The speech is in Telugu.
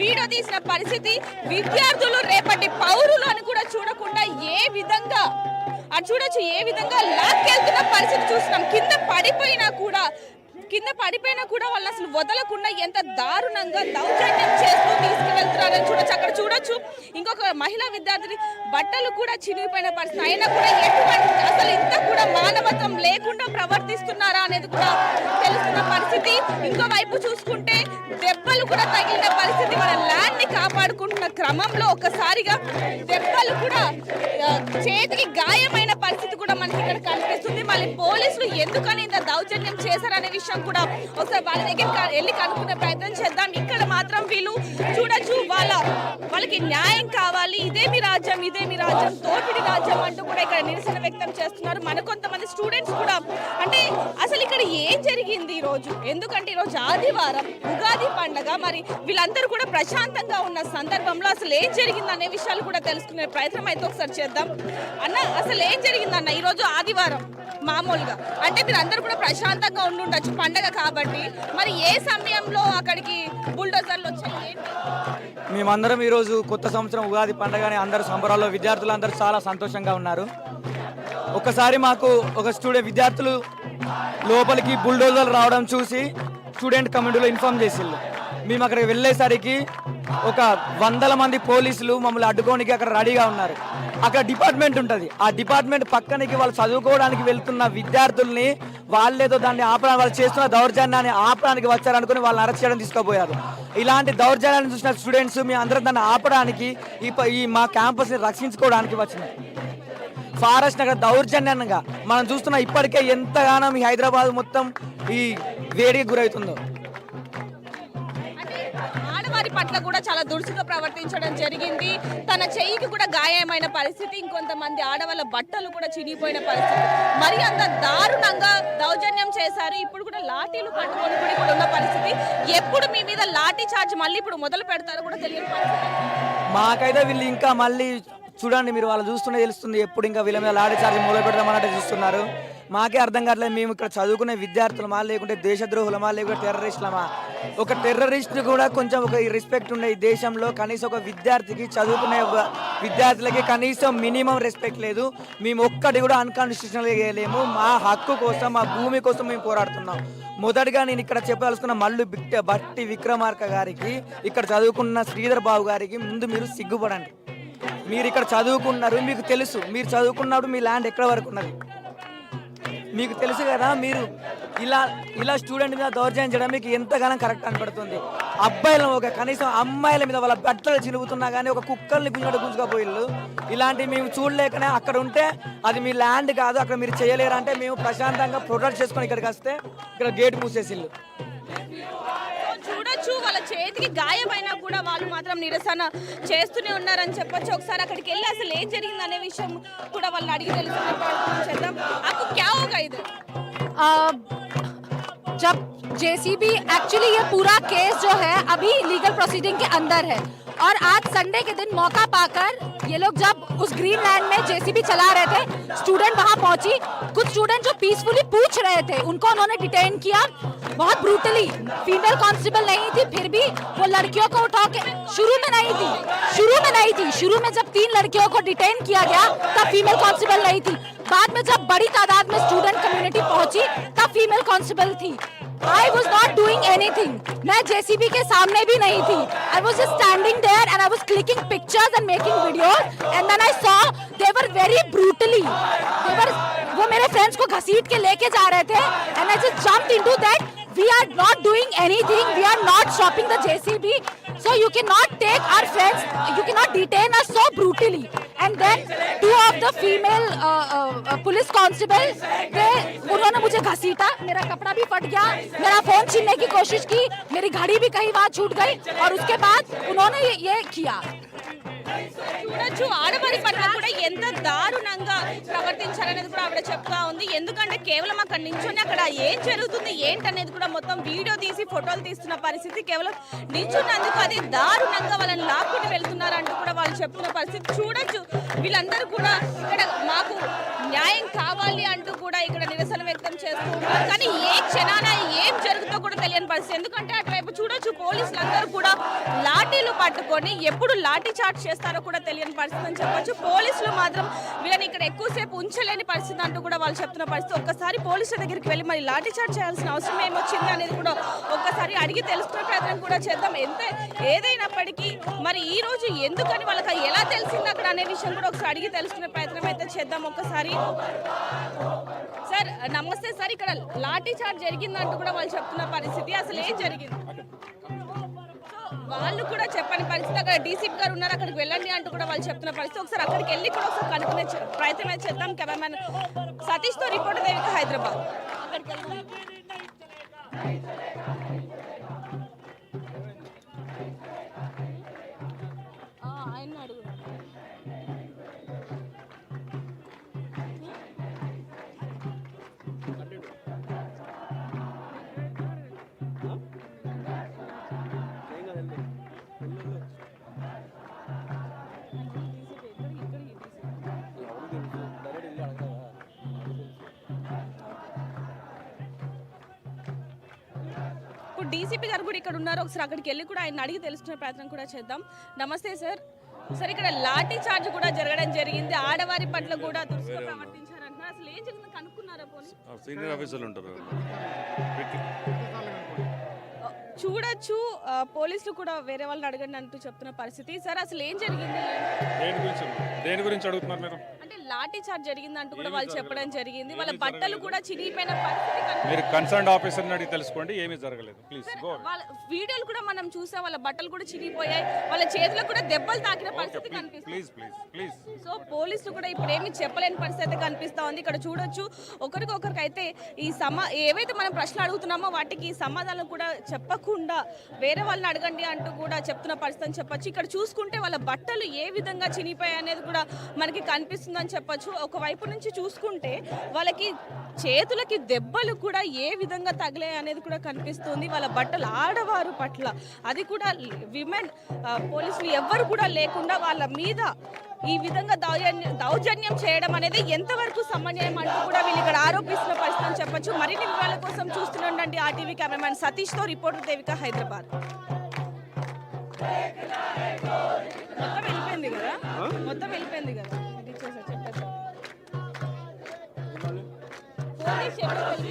వీడియో తీసిన పరిస్థితి. విద్యార్థులు రేపటి పౌరులు అని కూడా చూడకుండా ఏ విధంగా అది చూడొచ్చు, ఏ విధంగా లాక్కెళ్తున్న పరిస్థితి చూస్తున్నాం. కింద పడిపోయినా కూడా వాళ్ళని అసలు వదలకుండా ఎంత దారుణంగా దౌర్జన్యం చేస్తూ తీసుకువెళ్తున్నారని చూడొచ్చు. అక్కడ చూడొచ్చు ఇంకొక మహిళా విద్యార్థిని బట్టలు కూడా చినిగిపోయిన పరిస్థితి. అయినా కూడా ఎటువంటి అసలు ఇంత కూడా మానవత్వం లేకుండా ప్రవర్తిస్తున్నారా అనేది కూడా తెలుస్తున్న పరిస్థితి. ఇంకో వైపు చూసుకుంటే దెబ్బలు కూడా తగిలిన పరిస్థితి. వాళ్ళ ల్యాండ్ ని కాపాడుకుంటున్న క్రమంలో ఒక్కసారిగా దెబ్బలు కూడా చేతికి గాయమైన పరిస్థితి కూడా మనకి ఇక్కడ కనిపిస్తుంది. మళ్ళీ పోలీసులు ఎందుకని ఇంత దౌర్జన్యం చేశారనే విషయం కూడా ఒకసారి వాళ్ళ దగ్గర వెళ్ళి కనుక్కునే ప్రయత్నం చేద్దాం. ఇక్కడ మాత్రం వీళ్ళు చూడొచ్చు వాళ్ళకి న్యాయం కావాలి, ఇదే మీ రాజ్యం, తోపిడి రాజ్యం అంటూ కూడా ఇక్కడ నిరసన వ్యక్తం చేస్తున్నారు. మన కొంతమంది స్టూడెంట్స్ కూడా అంటే అసలు ఇక్కడ ఏం జరిగింది ఈ రోజు, ఎందుకంటే ఈరోజు ఆదివారం ఉగాది పండగ, మరి వీళ్ళందరూ కూడా ప్రశాంతంగా ఉన్న సందర్భంలో అసలు ఏం జరిగింది అనే విషయాలు కూడా తెలుసుకునే ప్రయత్నం అయితే ఒకసారి చేద్దాం. అన్న అసలు ఏం జరిగిందన్న ఈరోజు ఆదివారం మామూలుగా అంటే మీరు అందరూ కూడా ప్రశాంతంగా ఉండుండొచ్చు పండగ కాబట్టి, మరి ఏ సమయంలో అక్కడికి బుల్డోజర్లు వచ్చాయి? మేమందరం ఈరోజు కొత్త సంవత్సరం ఉగాది పండుగని అందరూ సంబరాల్లో విద్యార్థులందరూ చాలా సంతోషంగా ఉన్నారు. ఒకసారి మాకు ఒక విద్యార్థులు లోపలికి బుల్డోజర్లు రావడం చూసి స్టూడెంట్ కమ్యూనిటీలో ఇన్ఫార్మ్ చేసిళ్ళు. మేము అక్కడికి వెళ్ళేసరికి ఒక 100 మంది పోలీసులు మమ్మల్ని అడ్డుకోనికి అక్కడ రెడీగా ఉన్నారు. అక్కడ డిపార్ట్మెంట్ ఉంటుంది, ఆ డిపార్ట్మెంట్ పక్కనికి వాళ్ళు చదువుకోవడానికి వెళ్తున్న విద్యార్థుల్ని వాళ్ళేదో దాన్ని ఆపడానికి, వాళ్ళు చేస్తున్న దౌర్జన్యాన్ని ఆపడానికి వచ్చారనుకుని వాళ్ళని అరెస్ట్ చేయడం తీసుకుపోయారు. ఇలాంటి దౌర్జన్యాన్ని చూసిన స్టూడెంట్స్ మేము అందరం దాన్ని ఆపడానికి ఈ మా క్యాంపస్ని రక్షించుకోవడానికి వచ్చినాం. ఫారెస్ట్ నగర్ దౌర్జన్యంగా మనం చూస్తున్న ఇప్పటికే ఎంతగానో ఈ హైదరాబాద్ మొత్తం ఈ వేడికి గురవుతుందో. ఆడవారి పట్ల కూడా చాలా దురుసుగా ప్రవర్తించడం జరిగింది. తన చెయ్యికి కూడా గాయమైన పరిస్థితి, ఇంకొంతమంది ఆడవాళ్ళ బట్టలు కూడా చినిగిపోయిన పరిస్థితి. మరి అంత దారుణంగా దౌర్జన్యం చేశారు. ఇప్పుడు కూడా లాఠీలు పట్టుకొని కూడా ఇక్కడ ఉన్న పరిస్థితి. ఎప్పుడు మీ మీద లాఠీ చార్జ్ మళ్ళీ ఇప్పుడు మొదలు పెడతారో కూడా తెలియని పరిస్థితి. మాకైతే వీళ్ళు ఇంకా మళ్ళీ చూడండి, మీరు వాళ్ళు చూస్తూనే తెలుస్తుంది ఎప్పుడు ఇంకా వీళ్ళ మీద లాఠీ చార్జ్ మొదలు పెడదామన్నట్టు చూస్తున్నారు. మాకే అర్థం కావట్లేదు, మేము ఇక్కడ చదువుకునే విద్యార్థులమా లేకుంటే దేశద్రోహులమా లేకుంటే టెర్రరిస్టులమా? ఒక టెర్రరిస్ట్ కూడా కొంచెం ఒక రెస్పెక్ట్ ఉండే ఈ దేశంలో కనీసం ఒక విద్యార్థికి, చదువుకునే విద్యార్థులకి కనీసం మినిమం రెస్పెక్ట్ లేదు. మేము ఒక్కటి కూడా అన్కాన్స్టిట్యూషనల్గా చేయలేము. మా హక్కు కోసం, మా భూమి కోసం మేము పోరాడుతున్నాం. మొదటిగా నేను ఇక్కడ చెప్పదలుచుకున్న మల్లు బట్టి విక్రమార్క గారికి, ఇక్కడ చదువుకున్న శ్రీధర్ బాబు గారికి ముందు మీరు సిగ్గుపడండి. మీరు ఇక్కడ చదువుకున్నారు, మీకు తెలుసు మీరు చదువుకున్నప్పుడు మీ ల్యాండ్ ఎక్కడ వరకు ఉన్నది మీకు తెలుసు కదా. మీరు ఇలా స్టూడెంట్ మీద దౌర్జన్యం చేయడం మీకు ఎంతగానో కరెక్ట్ అనిపడుతుంది. అబ్బాయిలను ఒక కనీసం అమ్మాయిల మీద వాళ్ళ బట్టలు చిలుగుతున్నా కానీ ఒక కుక్కల్ని గుంజుకపోయిళ్ళు. ఇలాంటివి మేము చూడలేకనే అక్కడ ఉంటే అది మీ ల్యాండ్ కాదు, అక్కడ మీరు చేయలేరంటే మేము ప్రశాంతంగా ప్రొటెక్ట్ చేసుకొని ఇక్కడికి వస్తే ఇక్కడ గేట్ మూసేసిళ్ళు. చూడొచ్చు వాళ్ళ చేతికి గాయమైనా కూడా వాళ్ళు మాత్రం నిరసన చేస్తూనే ఉన్నారని చెప్పొచ్చు. ఒకసారి అక్కడికి వెళ్ళి అసలు ఏం జరిగింది అనే విషయం కూడా వాళ్ళని అడిగి తెలుసుకునే ప్రయత్నం చేద్దాం. आपको क्या होगा इधर? जब जेसीबी एक्चुअली ये पूरा केस जो है अभी लीगल प्रोसीडिंग के अंदर है और आज संडे के दिन मौका पाकर ये लोग जब उस ग्रीन लैंड में जेसीबी चला रहे थे, स्टूडेंट वहां पहुंची, कुछ स्टूडेंट जो पीसफुली पूछ रहे थे उनको उन्होंने डिटेन किया बहुत ब्रूटली. फीमेल कांस्टेबल नहीं थी, फिर भी वो लड़कियों को उठा के शुरू में नहीं थी. शुरू में जब 3 लड़कियों को डिटेन किया गया तब फीमेल कांस्टेबल नहीं थी. बाद में जब बड़ी तादाद में स्टूडेंट कम्युनिटी पहुंची तब फीमेल कांस्टेबल थी. I was not doing anything. मैं JCB के सामने भी नहीं थी. I was just standing there and I was clicking pictures and making videos. And then I saw they were very brutally. वो मेरे फ्रेंड्स को घसीट के लेके जा रहे थे. And I just jumped into that. We are not doing anything. We are not stopping the JCB. So you cannot take our friends. You cannot detain us so brutally. And then 2 of the female police constable उन्होंने मुझे घसीटा, मेरा कपड़ा भी फट गया, मेरा फोन छीनने की कोशिश की, मेरी घड़ी भी कहीं वहां छूट गई और उसके बाद उन्होंने ये किया. చూడొచ్చు ఆడవారి పట్ల కూడా ఎంత దారుణంగా ప్రవర్తించారనేది కూడా ఆవిడ చెప్తా ఉంది. ఎందుకంటే కేవలం అక్కడ నించుని అక్కడ ఏం జరుగుతుంది ఏంటనేది కూడా మొత్తం వీడియో తీసి ఫోటోలు తీస్తున్న పరిస్థితి. కేవలం నించున్నందుకు అది దారుణంగా వాళ్ళని లాక్కుని వెళ్తున్నారు అంటూ కూడా వాళ్ళు చెప్తున్న పరిస్థితి. చూడొచ్చు వీళ్ళందరూ కూడా ఇక్కడ మాకు న్యాయం కావాలి అంటూ కూడా ఇక్కడ నిరసన వ్యక్తం చేస్తూ ఉన్నారు. కానీ ఏ క్షణాన ఏం జరుగుతుందో కూడా తెలియని పరిస్థితి. ఎందుకంటే అటువైపు చూడొచ్చు పోలీసులందరూ కూడా లాఠీలు పట్టుకొని ఎప్పుడు లాఠీ చార్జ్ చేస్తారో కూడా తెలియని పరిస్థితి అని చెప్పొచ్చు. పోలీసులు మాత్రం వీళ్ళని ఇక్కడ ఎక్కువసేపు ఉంచలేని పరిస్థితి అంటూ కూడా వాళ్ళు చెప్తున్న పరిస్థితి. ఒక్కసారి పోలీసుల దగ్గరికి వెళ్ళి మరి లాఠీ చార్జ్ చేయాల్సిన అవసరం ఏమొచ్చింది అనేది కూడా ఒక్కసారి అడిగి తెలుసుకునే ప్రయత్నం కూడా చేద్దాం. ఏదైనప్పటికీ మరి ఈ రోజు ఎందుకని వాళ్ళకి ఎలా తెలిసింది అక్కడ అనే విషయం కూడా ఒకసారి అడిగి తెలుసుకునే ప్రయత్నం అయితే చేద్దాం. ఒక్కసారి సార్ నమస్తే సార్, ఇక్కడ లాఠీ చార్జ్ జరిగిందంటూ కూడా వాళ్ళు చెప్తున్న పరిస్థితి. అసలు ఏం జరిగింది? వాళ్ళు కూడా చెప్పని పరిస్థితి. అక్కడ డీసీపీ గారు ఉన్నారు, అక్కడికి వెళ్ళండి అంటూ కూడా వాళ్ళు చెప్తున్న పరిస్థితి. ఒకసారి అక్కడికి వెళ్ళి కూడా ఒకసారి కనుక్కునే ప్రయత్నం అయితే చేద్దాం. కెమెరామెన్ సతీష్తో రిపోర్టర్ దేవిక, హైదరాబాద్. అక్కడికి వెళ్దాం. ఆయన అడుగు. ఇప్పుడు డీసీపీ గారు కూడా ఇక్కడ ఉన్నారు, ఒకసారి అక్కడికి వెళ్ళి కూడా ఆయన అడిగి తెలుసుకునే ప్రయత్నం కూడా చేద్దాం. నమస్తే సార్. సార్ ఇక్కడ లాఠీ చార్జ్ కూడా జరగడం జరిగింది, ఆడవారి పట్ల కూడా దురుసుగా ప్రవర్తించారంటున్నారు. అసలు ఏం జరిగిందో కనుక్కున్నారా పోనీ? సీనియర్ ఆఫీసర్లు ఉంటారు. చూడొచ్చు పోలీసులు కూడా వేరే వాళ్ళని అడగండి అంటూ చెప్తున్న పరిస్థితి. సార్ అసలు ఏం జరిగింది? దేని గురించి అడుగుతున్నారు మీరు? అంటే లాఠీ చార్జ్ జరిగింది అంటూ కూడా వాళ్ళు చెప్పడం జరిగింది. వాళ్ళ బట్టలు కూడా చిరిగిపోయిన పరిస్థితి కనిపిస్తుంది. మీరు కన్సర్న్ ఆఫీసర్ని అడిగి తెలుసుకోండి, ఏమీ జరగలేదు. Please go. వాళ్ళ వీడియోలు కూడా మనం చూసాం, వాళ్ళ బట్టలు కూడా చిరిగిపోయాయి, వాళ్ళ చేతులకు కూడా దెబ్బలు తాకిన పరిస్థితి కనిపిస్తుంది. Please please please. సో పోలీసులు కూడా ఇప్పుడు ఏమీ చెప్పలేని పరిస్థితి కనిపిస్తా ఉంది. ఇక్కడ చూడొచ్చు ఒకరికొకరికి అయితే ఈ ఏవైతే మనం ప్రశ్నలు అడుగుతున్నామో వాటికి సమాధానం కూడా చెప్పకుండా వేరే వాళ్ళని అడగండి అంటూ కూడా చెప్తున్న పరిస్థితి అని చెప్పొచ్చు. ఇక్కడ చూసుకుంటే వాళ్ళ బట్టలు ఏ విధంగా చినిగిపోయాయి అనేది కూడా మనకి కనిపిస్తుందని చెప్పొచ్చు. ఒకవైపు నుంచి చూసుకుంటే వాళ్ళకి చేతులకి దెబ్బలు కూడా ఏ విధంగా తగిలాయి అనేది కూడా కనిపిస్తుంది. వాళ్ళ బట్టలు ఆడవారు పట్ల, అది కూడా విమెన్ పోలీసులు ఎవ్వరు కూడా లేకుండా వాళ్ళ మీద ఈ విధంగా దౌర్జన్యం చేయడం అనేది ఎంతవరకు సమన్వయం అంటూ కూడా వీళ్ళు ఇక్కడ ఆరోపిస్తున్న పరిస్థితి అని చెప్పొచ్చు. మరిన్ని వివరాల కోసం చూస్తుండండి ఆర్టీవీ కెమెరామెన్ సతీష్తో రిపోర్టర్ దేవిక, హైదరాబాద్. మొత్తం వెళ్ళిపోయింది కదా, మొత్తం వెళ్ళిపోయింది కదా, ఇది ఇచ్చేసా చెప్పేసా. పోలీస్ చెప్పేసి